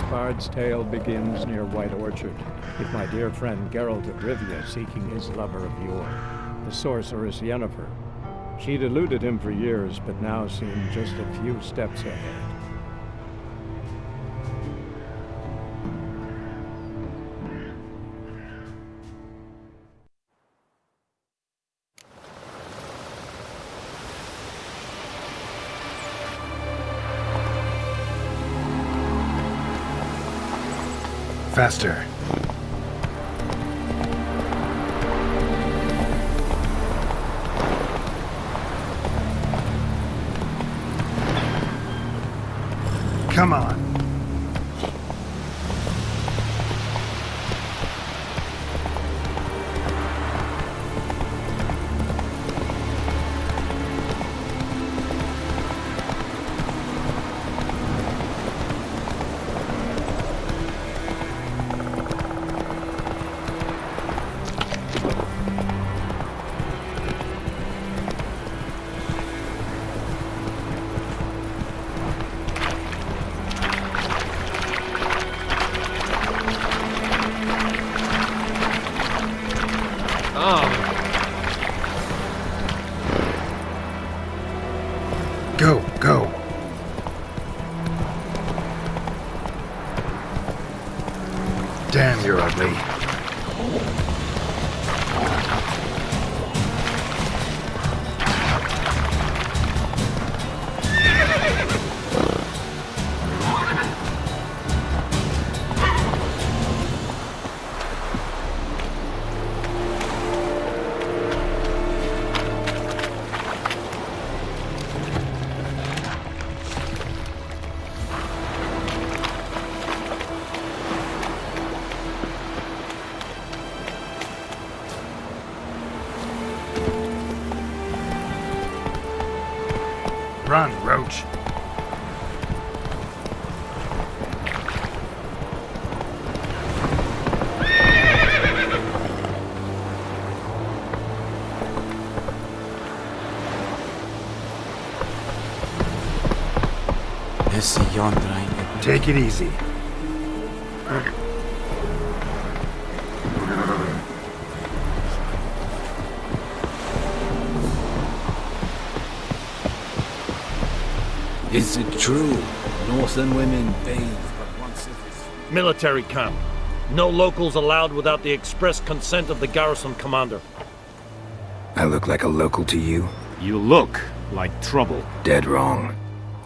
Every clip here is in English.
bard's tale begins near White Orchard, with my dear friend Geralt of Rivia seeking his lover of yore, the sorceress Yennefer. She'd eluded him for years, but now seemed just a few steps ahead. Faster. Come on. Go, go. Damn, you're ugly. Run, Roach. Take it easy. Is it true? Northern women bathe but once every... Military camp. No locals allowed without the express consent of the garrison commander. I look like a local to you? You look like trouble. Dead wrong.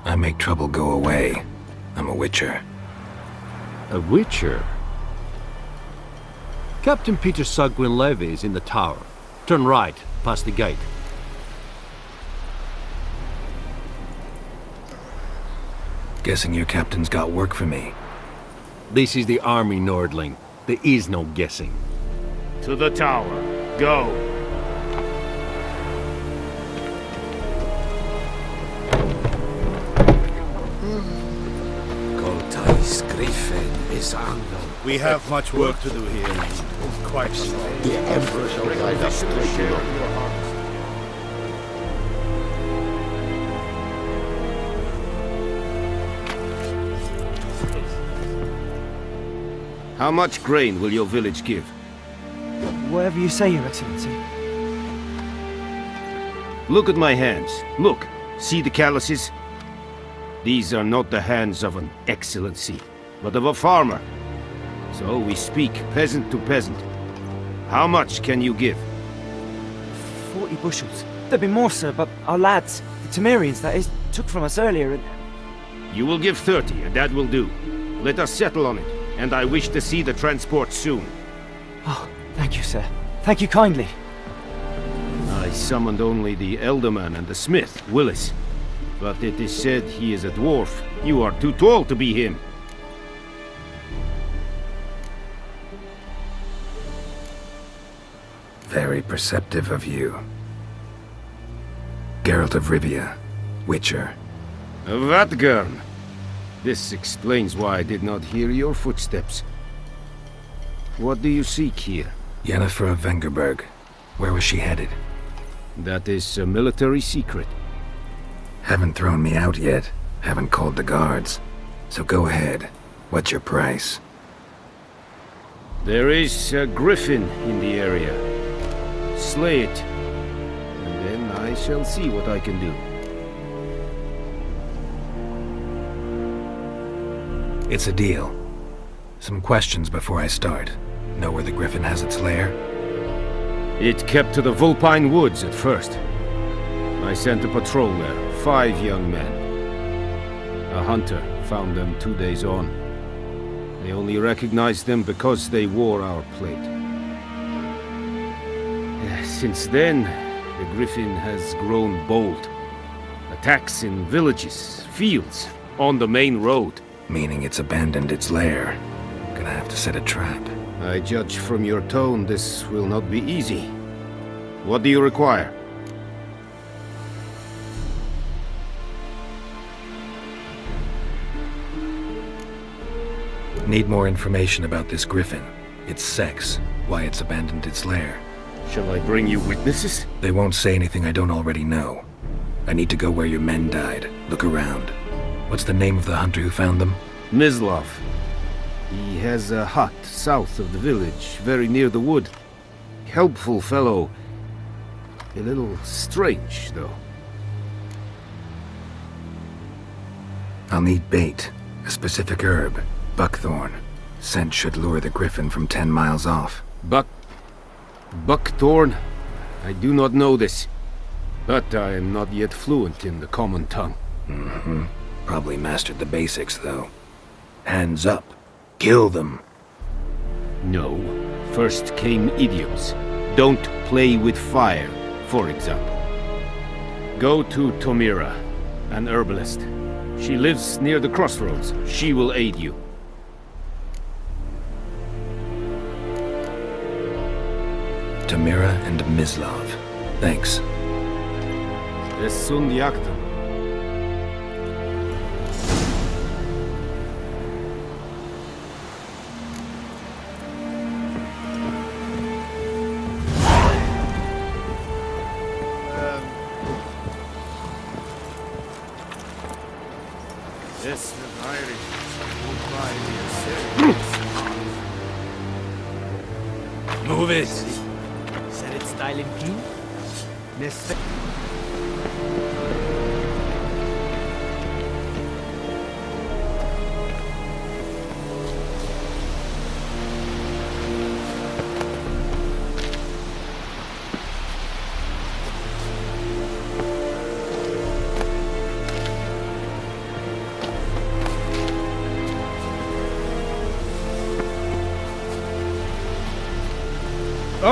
I make trouble go away. I'm a witcher. A witcher? Captain Peter Sagwin Levy is in the tower. Turn right, past the gate. Guessing your captain's got work for me. This is the army, Nordling. There is no guessing. To the tower. Go. We have much work to do here. Quite some. The Emperor shall guide us straight to your How much grain will your village give? Whatever you say, Your Excellency. Look at my hands. Look. See the calluses? These are not the hands of an excellency, but of a farmer. So we speak peasant to peasant. How much can you give? 40 bushels. There'd be more, sir, but our lads, the Temerians, that is, took from us earlier and... You will give 30, and that will do. Let us settle on it, and I wish to see the transport soon. Oh, thank you, sir. Thank you kindly. I summoned only the Elderman and the smith, Willis. But it is said he is a dwarf. You are too tall to be him. Very perceptive of you. Geralt of Rivia, Witcher. Vatt'ghern! This explains why I did not hear your footsteps. What do you seek here? Yennefer of Vengerberg. Where was she headed? That is a military secret. Haven't thrown me out yet. Haven't called the guards. So go ahead. What's your price? There is a griffin in the area. Slay it, and then I shall see what I can do. It's a deal. Some questions before I start. Know where the griffin has its lair? It kept to the Vulpine Woods at first. I sent a patrol there, 5 young men. A hunter found them 2 days on. They only recognized them because they wore our plate. Since then, the griffin has grown bold. Attacks in villages, fields, on the main road. Meaning it's abandoned its lair. Gonna have to set a trap. I judge from your tone this will not be easy. What do you require? Need more information about this griffin. Its sex, why it's abandoned its lair. Shall I bring you witnesses? They won't say anything I don't already know. I need to go where your men died. Look around. What's the name of the hunter who found them? Mislav. He has a hut south of the village, very near the wood. Helpful fellow. A little strange, though. I'll need bait. A specific herb. Buckthorn. Scent should lure the griffin from 10 miles off. Buckthorn? I do not know this. But I am not yet fluent in the common tongue. Mm-hmm. Probably mastered the basics, though. Hands up. Kill them. No. First came idioms. Don't play with fire, for example. Go to Tomira, an herbalist. She lives near the crossroads. She will aid you. Tomira and Mislav. Thanks. Es sunt jactum. This Irish will buy me a series. Move it! Set it style in key.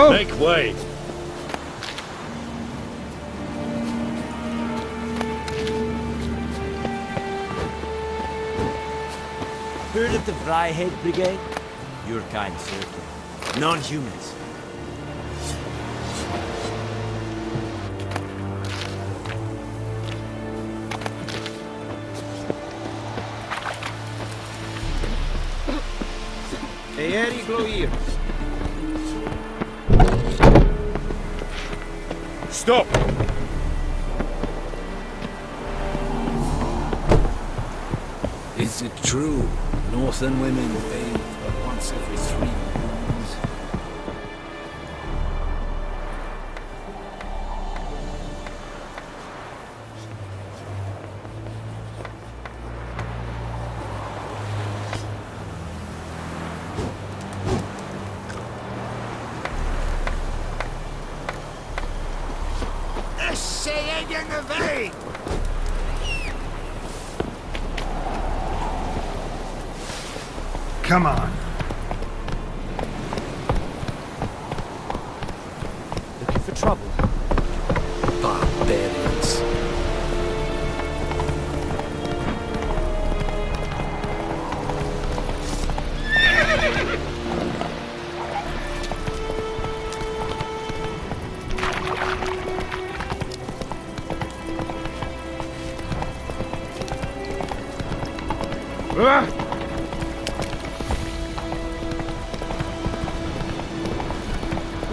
Make way! Heard of the Fryhead Brigade? Your kind, certainly. Non-humans. Eeri Gloir. Stop! Is it true? Northern women bathe but once every 3 moons. Come on. Looking for trouble? Barbarians.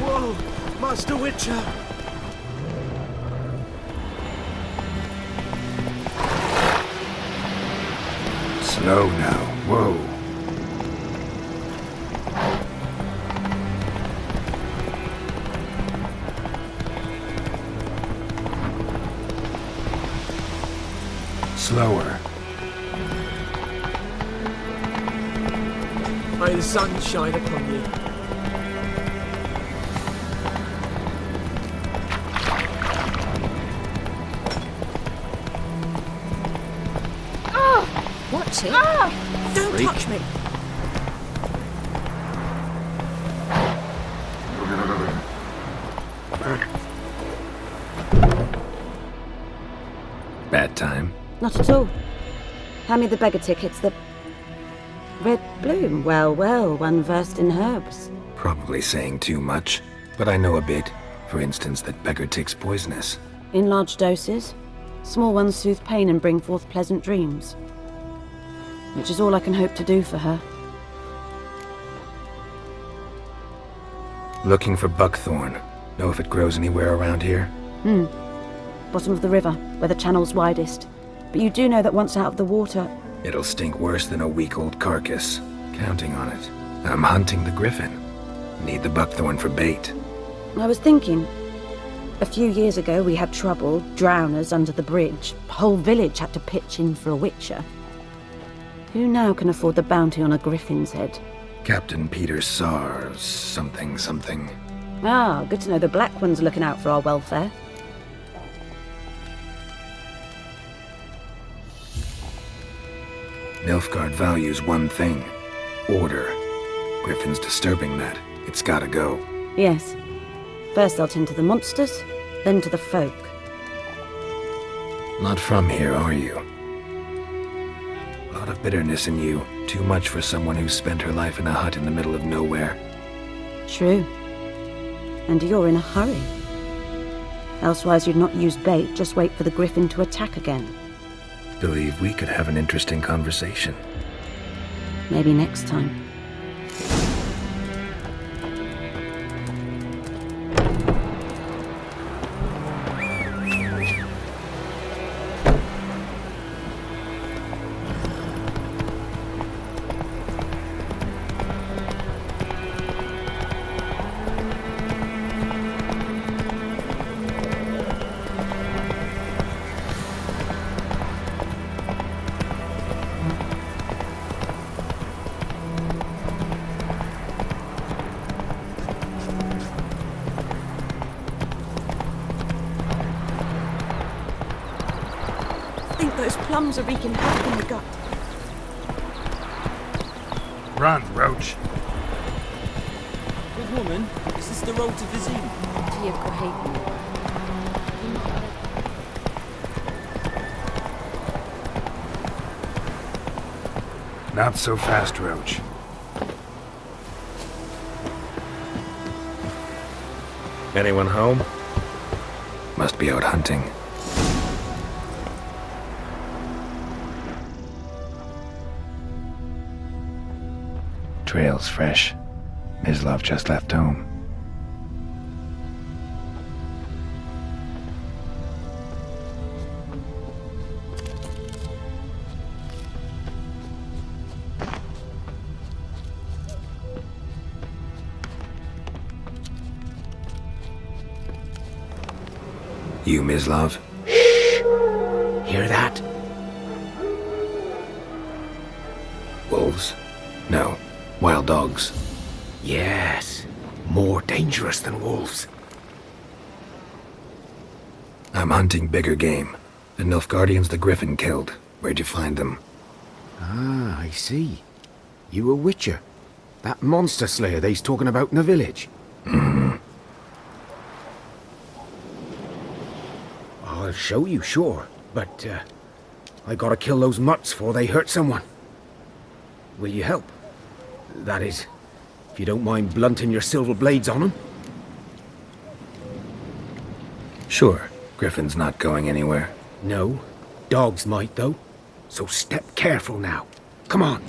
Whoa! Master Witcher! Slow now. Whoa. Slower. May the sun shine upon you. Watch it. Don't touch me! Bad time. Not at all. Hand me the beggar tickets, the red bloom. Well, well, one versed in herbs. Probably saying too much, but I know a bit. For instance, that beggar tick's poisonous. In large doses. Small ones soothe pain and bring forth pleasant dreams. Which is all I can hope to do for her. Looking for buckthorn. Know if it grows anywhere around here? Bottom of the river, where the channel's widest. But you do know that once out of the water... It'll stink worse than a week-old carcass. Counting on it. I'm hunting the griffin. Need the buckthorn for bait. I was thinking... A few years ago we had trouble, drowners under the bridge. The whole village had to pitch in for a witcher. Who now can afford the bounty on a griffin's head? Captain Peter Sars, something. Ah, good to know the Black One's looking out for our welfare. Nilfgaard values one thing. Order. Griffin's disturbing that. It's gotta go. Yes. First they'll tend to the monsters, then to the folk. Not from here, are you? A lot of bitterness in you. Too much for someone who spent her life in a hut in the middle of nowhere. True. And you're in a hurry. Elsewise you'd not use bait, just wait for the griffin to attack again. Believe we could have an interesting conversation. Maybe next time. Those plums are wreaking havoc in the gut. Run, Roach. Good woman, is this the road to Vizim? Tia Cohagen. Not so fast, Roach. Anyone home? Must be out hunting. Trail's fresh. Mislav just left home. You, Mislav? Shh! Hear that? Wolves? No. Wild dogs. Yes. More dangerous than wolves. I'm hunting bigger game. The Nilfgaardians the Griffin killed. Where'd you find them? Ah, I see. You a witcher. That monster slayer they's talking about in the village. I'll show you, sure. But, I gotta kill those mutts before they hurt someone. Will you help? That is, if you don't mind blunting your silver blades on them. Sure. Griffin's not going anywhere. No. Dogs might, though. So step careful now. Come on.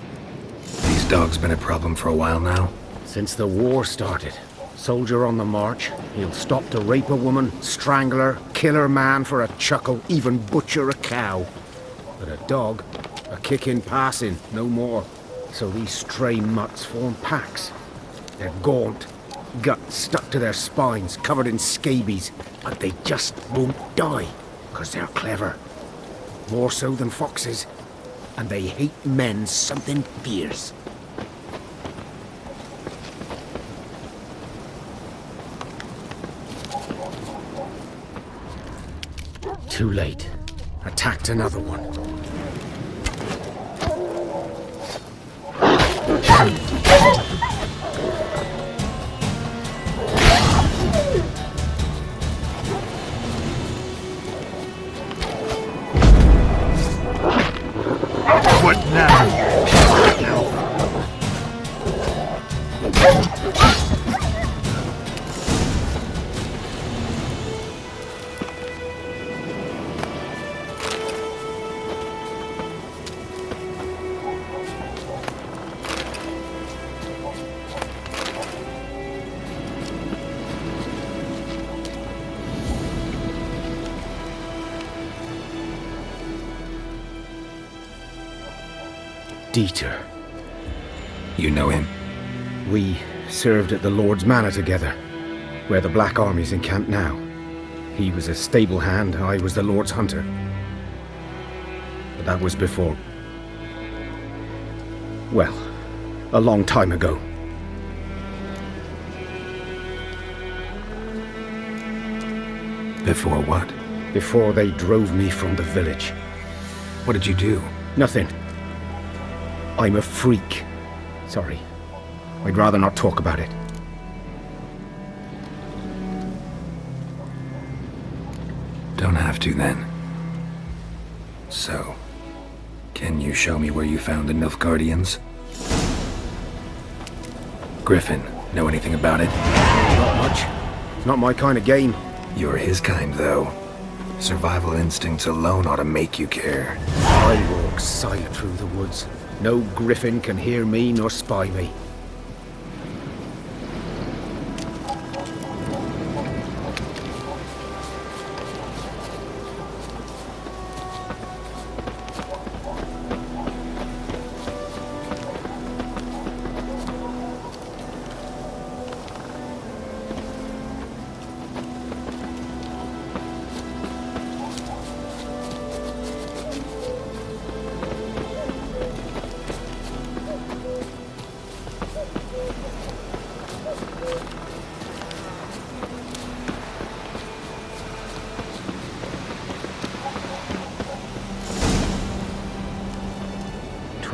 These dogs been a problem for a while now? Since the war started. Soldier on the march. He'll stop to rape a woman, strangle her, kill her man for a chuckle, even butcher a cow. But a dog, a kick in passing, no more. So these stray mutts form packs. They're gaunt, guts stuck to their spines, covered in scabies, but they just won't die, 'cause they're clever. more so than foxes. And they hate men something fierce. Too late. Attacked another one. What now? Dieter. You know him? We served at the Lord's Manor together, where the Black Army's encamped now. He was a stable hand, I was the Lord's hunter. But that was before... well, a long time ago. Before what? Before they drove me from the village. What did you do? Nothing. I'm a freak. Sorry. I'd rather not talk about it. Don't have to, then. So, can you show me where you found the Nilfgaardians? Griffin, know anything about it? Not much. It's not my kind of game. You're his kind, though. Survival instincts alone ought to make you care. I walk silent through the woods. No griffin can hear me nor spy me.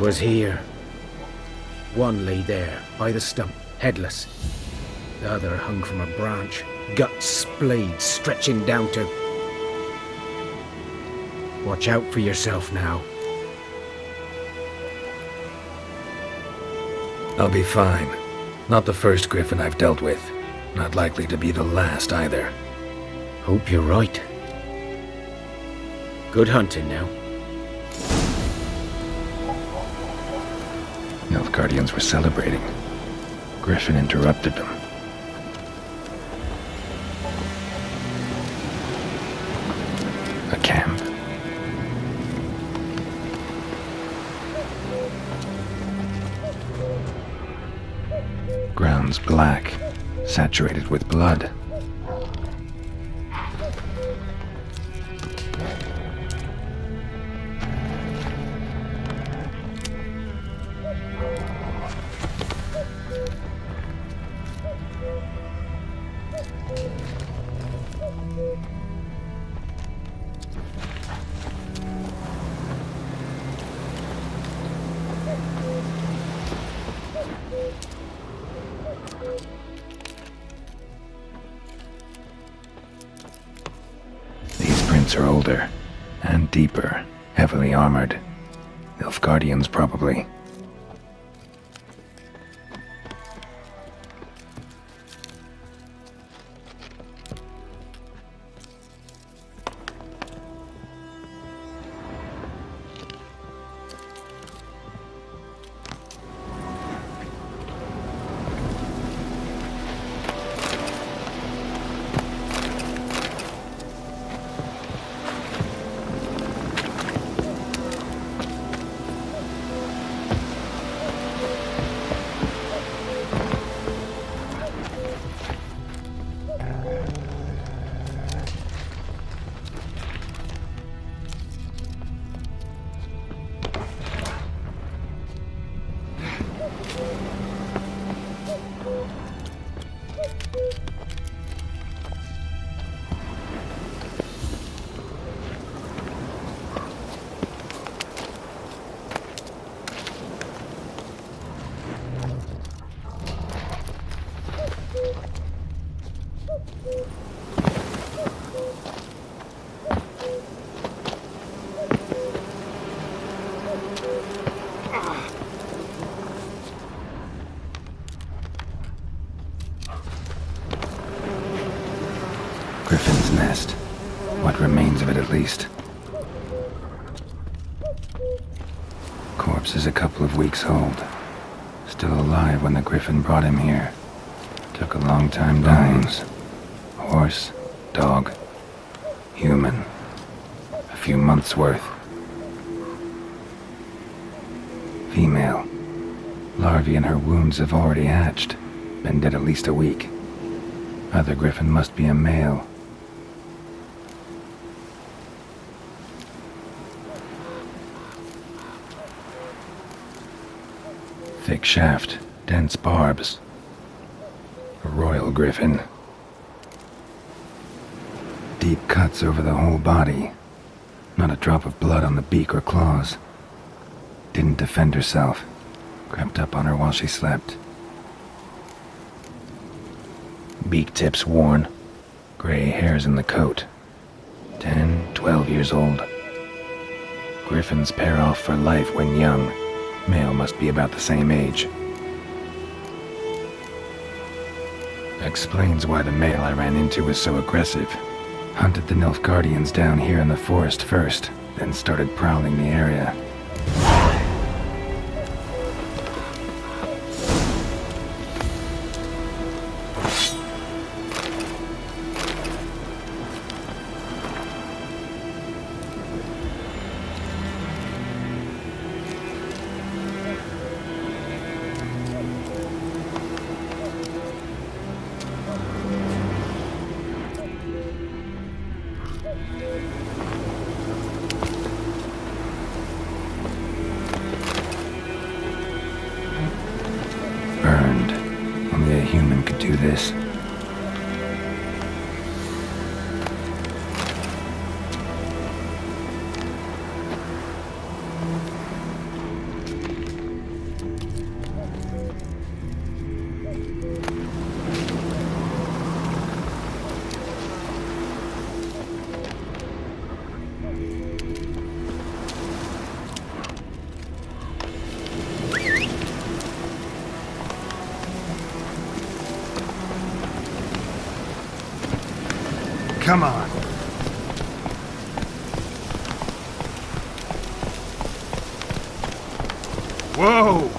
Was here. One lay there, by the stump, headless. The other hung from a branch, guts splayed, stretching down to... Watch out for yourself now. I'll be fine. Not the first griffin I've dealt with. Not likely to be the last, either. Hope you're right. Good hunting now. Nilfgaardians were celebrating. Griffin interrupted them. A camp. Ground's black, saturated with blood. Are older and deeper, heavily armored. Nilfgaardians, probably. Griffin's nest. What remains of it, at least. Corpse is a couple of weeks old. Still alive when the Griffin brought him here. Took a long time dying. Horse, dog, human. A few months' worth. Female. Larvae in her wounds have already hatched. Been dead at least a week. Other Griffin must be a male. Thick shaft, dense barbs. A royal Griffin. Deep cuts over the whole body. Not a drop of blood on the beak or claws. Didn't defend herself. Crept up on her while she slept. Beak tips worn. Gray hairs in the coat. 10, 12 years old. Griffins pair off for life when young. Male must be about the same age. Explains why the male I ran into was so aggressive. Hunted the Nilfgaardians down here in the forest first, then started prowling the area. Burned. Only a human could do this. Come on. Whoa!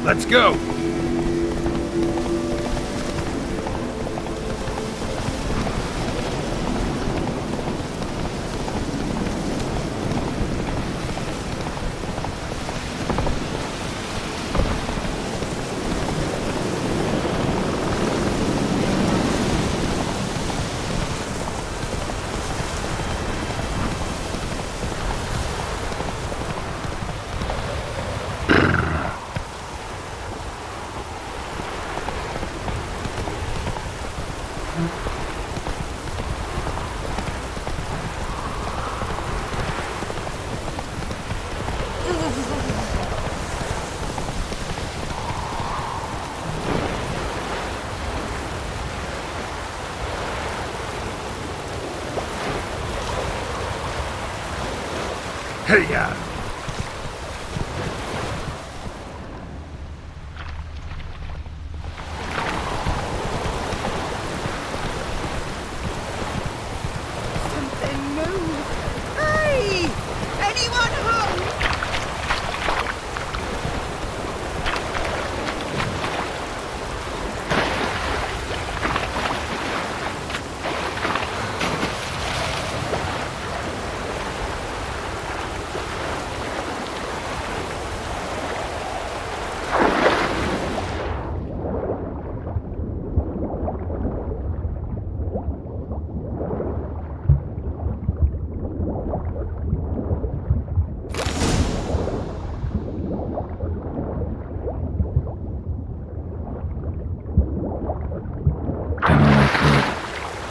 Let's go! Hey, yeah. Something move. Hey! Anyone home?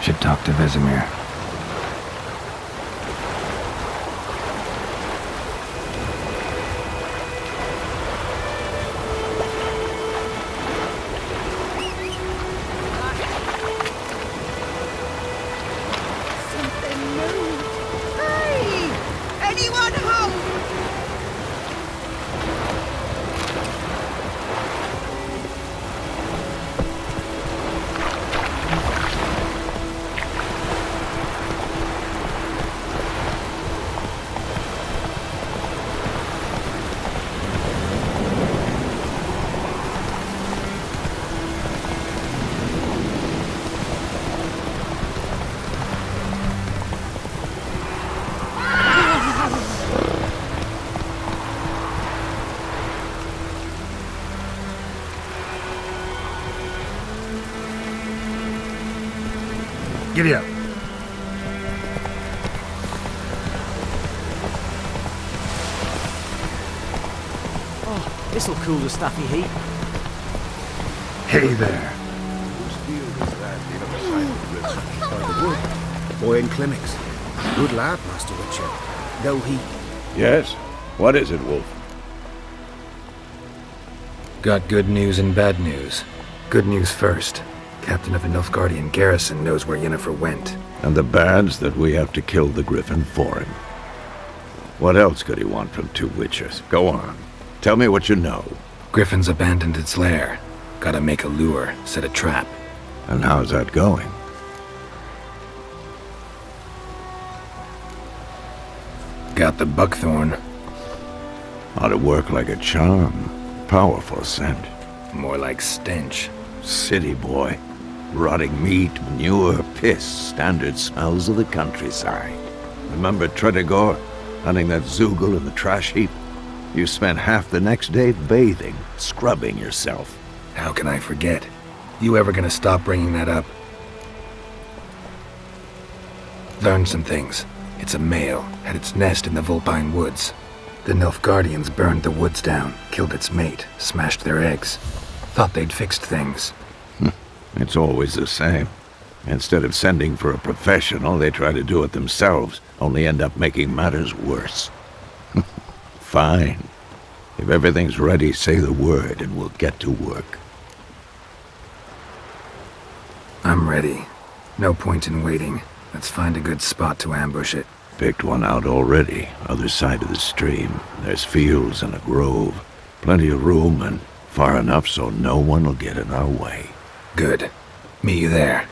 Should talk to Vesemir. Giddy up. Oh, this'll cool the stuffy heat. Hey there. Boy in Clemix. Good lad, Master Witcher. Though he... Yes? What is it, Wolf? Got good news and bad news. Good news first. Captain of the Nilfgaardian garrison knows where Yennefer went. And the bad's that we have to kill the Griffin for him. What else could he want from two Witchers? Go on. Tell me what you know. Griffin's abandoned its lair. Gotta make a lure, set a trap. And how's that going? Got the buckthorn. Ought to work like a charm. Powerful scent. More like stench. City boy. Rotting meat, manure, piss. Standard smells of the countryside. Remember Tredegor? Hunting that Zoogle in the trash heap? You spent half the next day bathing, scrubbing yourself. How can I forget? You ever gonna stop bringing that up? Learned some things. It's a male, had its nest in the Vulpine Woods. The Nilfgaardians burned the woods down, killed its mate, smashed their eggs. Thought they'd fixed things. It's always the same. Instead of sending for a professional, they try to do it themselves, only end up making matters worse. Fine. If everything's ready, say the word and we'll get to work. I'm ready. No point in waiting. Let's find a good spot to ambush it. Picked one out already, other side of the stream. There's fields and a grove. Plenty of room and far enough so no one will get in our way. Good. Meet you there.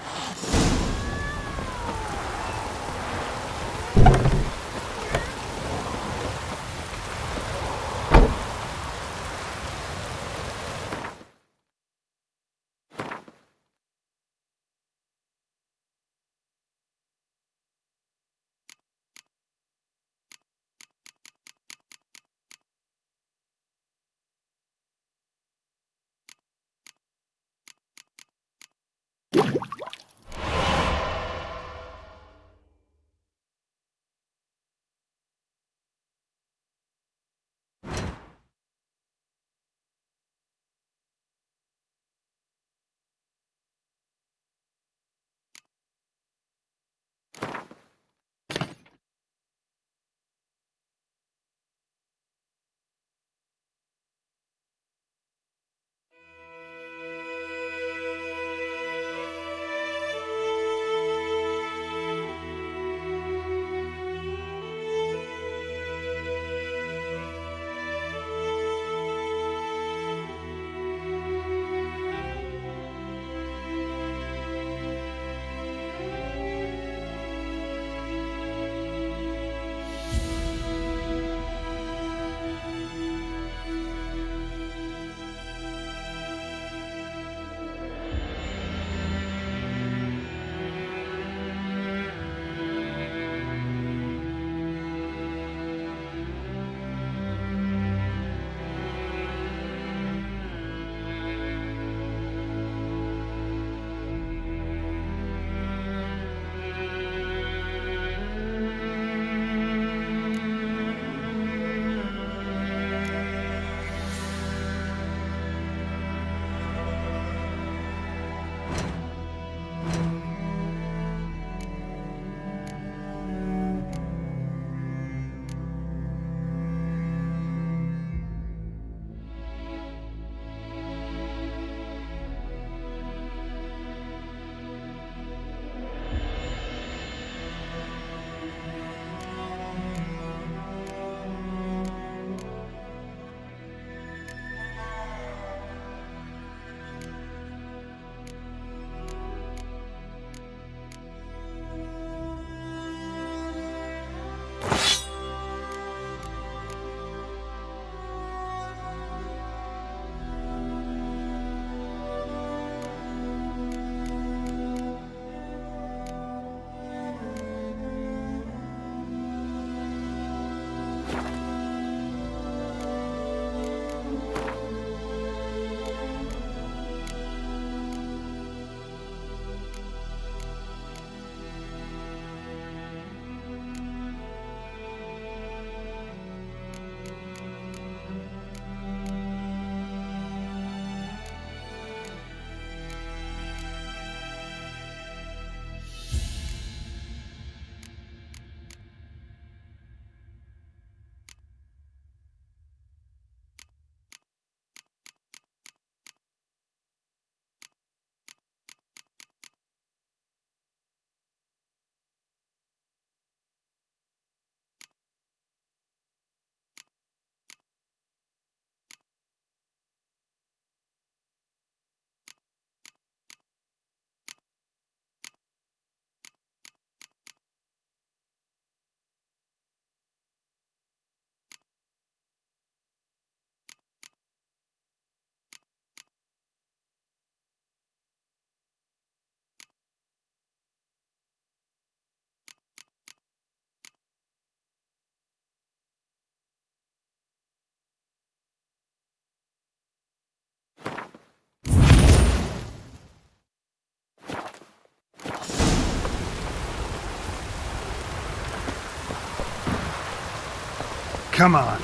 Come on.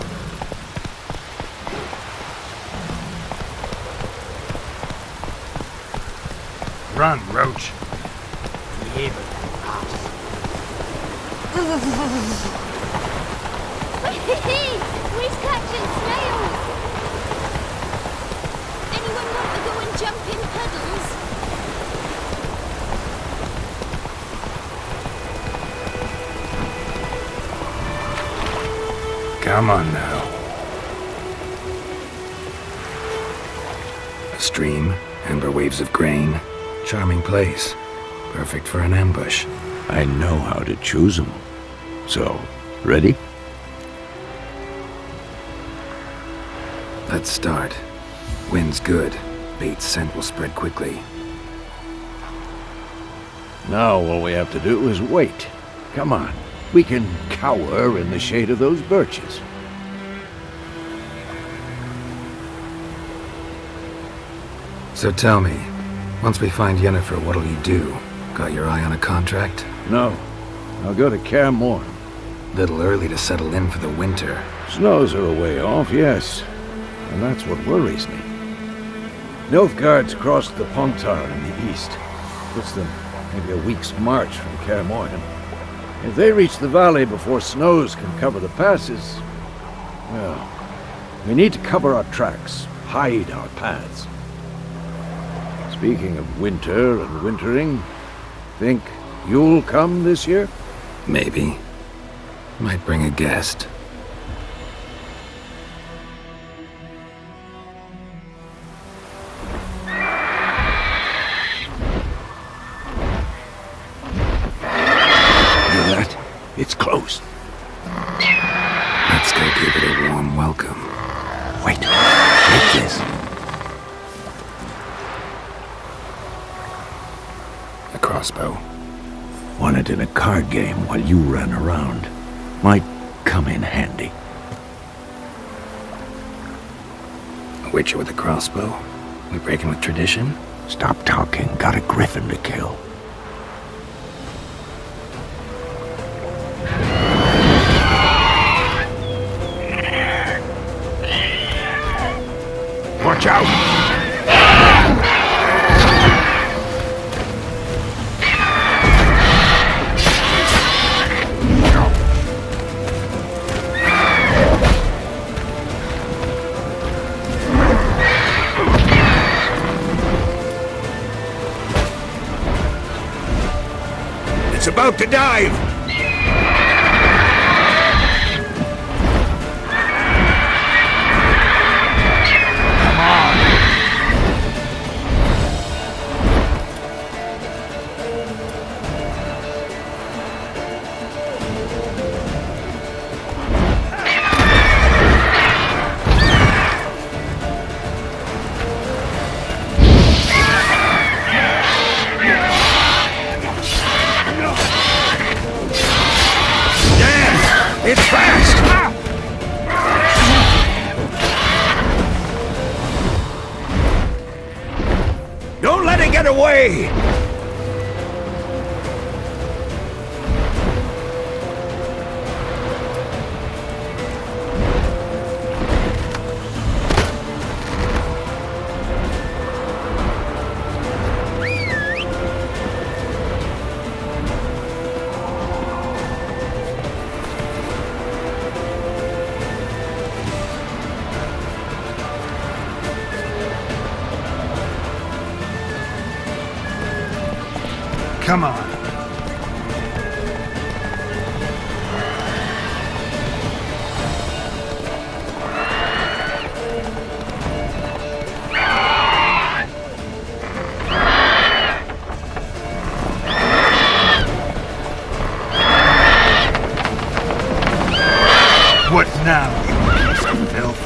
Run, Roach. We're catching snails! Anyone want to go and jump in puddles? Come on now. A stream, amber waves of grain. Charming place. Perfect for an ambush. I know how to choose them. So, ready? Let's start. Wind's good. Bait's scent will spread quickly. Now all we have to do is wait. Come on. We can cower in the shade of those birches. So tell me, once we find Yennefer, what'll you do? Got your eye on a contract? No. I'll go to Kaer Morhen. Little early to settle in for the winter. Snows are a way off, yes. And that's what worries me. Nilfgaard's crossed the Pontar in the east. Puts them maybe a week's march from Kaer Morhen. If they reach the valley before snows can cover the passes, well, we need to cover our tracks, hide our paths. Speaking of winter and wintering, think you'll come this year? Maybe. Might bring a guest. It's close. Let's go give it a warm welcome. Wait. Take this. A crossbow. Won it in a card game while you ran around. Might come in handy. A witcher with a crossbow? We breaking with tradition? Stop talking. Got a griffin to kill. Watch out! It's about to dive! It's fast! Don't let it get away! Come on. What now, you piece of filth?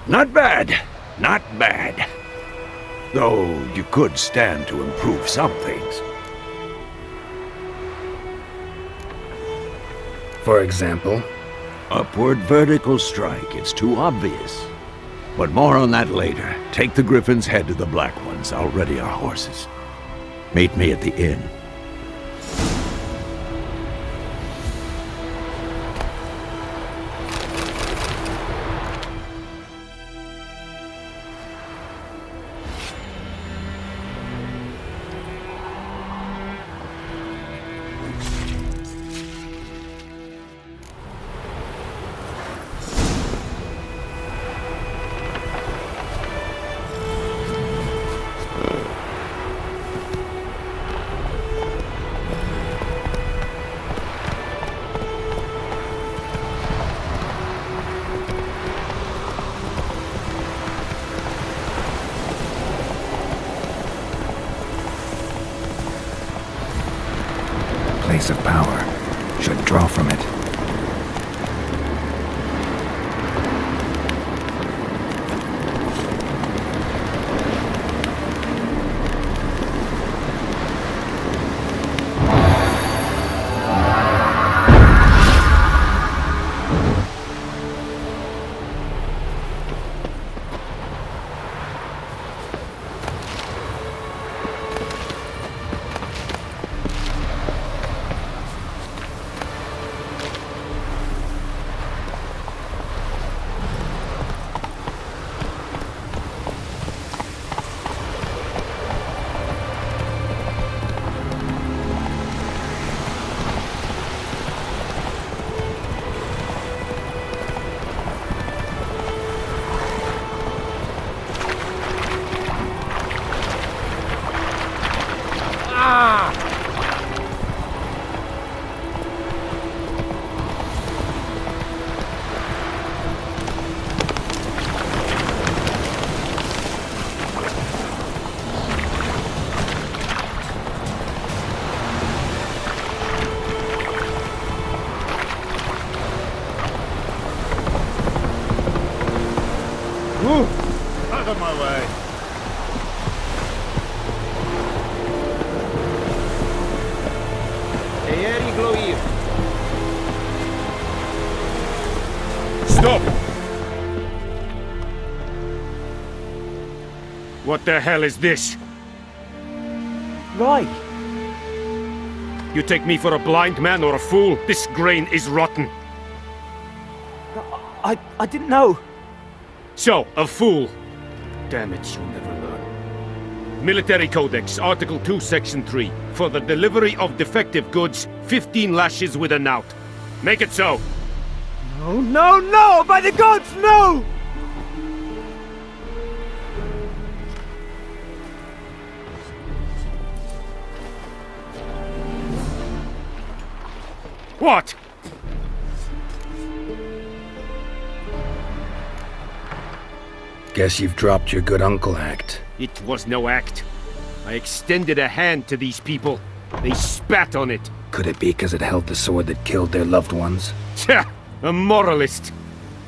Not bad. Not bad. Though you could stand to improve some things. For example? Upward vertical strike. It's too obvious. But more on that later. Take the Griffin's head to the Black Ones. I'll ready our horses. Meet me at the inn. Place of power. Should draw from it. Out of my way. Stop! What the hell is this? Right. You take me for a blind man or a fool? This grain is rotten. I didn't know. So, a fool. Damn it, you'll never learn. Military Codex, Article 2, Section 3. For the delivery of defective goods, 15 lashes with a knout. Make it so. No, no, no! By the gods, no! What? Guess you've dropped your good uncle act. It was no act. I extended a hand to these people. They spat on it. Could it be because it held the sword that killed their loved ones? Tja! A moralist!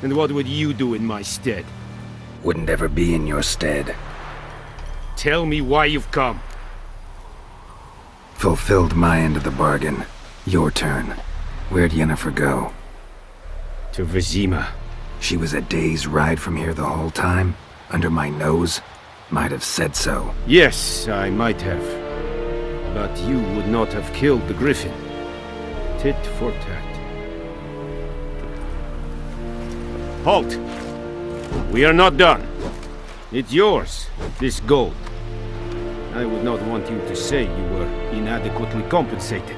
And what would you do in my stead? Wouldn't ever be in your stead. Tell me why you've come. Fulfilled my end of the bargain. Your turn. Where'd Yennefer go? To Vizima. She was a day's ride from here the whole time? Under my nose? Might have said so. Yes, I might have. But you would not have killed the Griffin. Tit for tat. Halt! We are not done. It's yours, this gold. I would not want you to say you were inadequately compensated.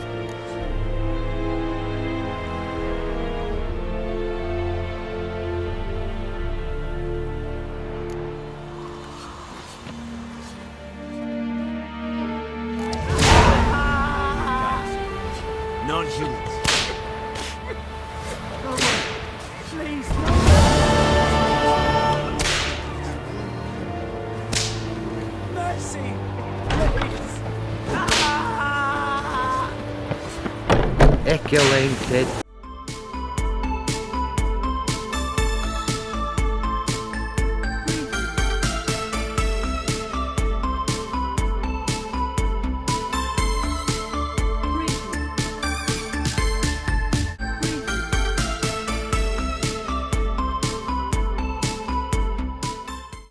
Non-humans. Please, mercy, please. Echo ain't dead.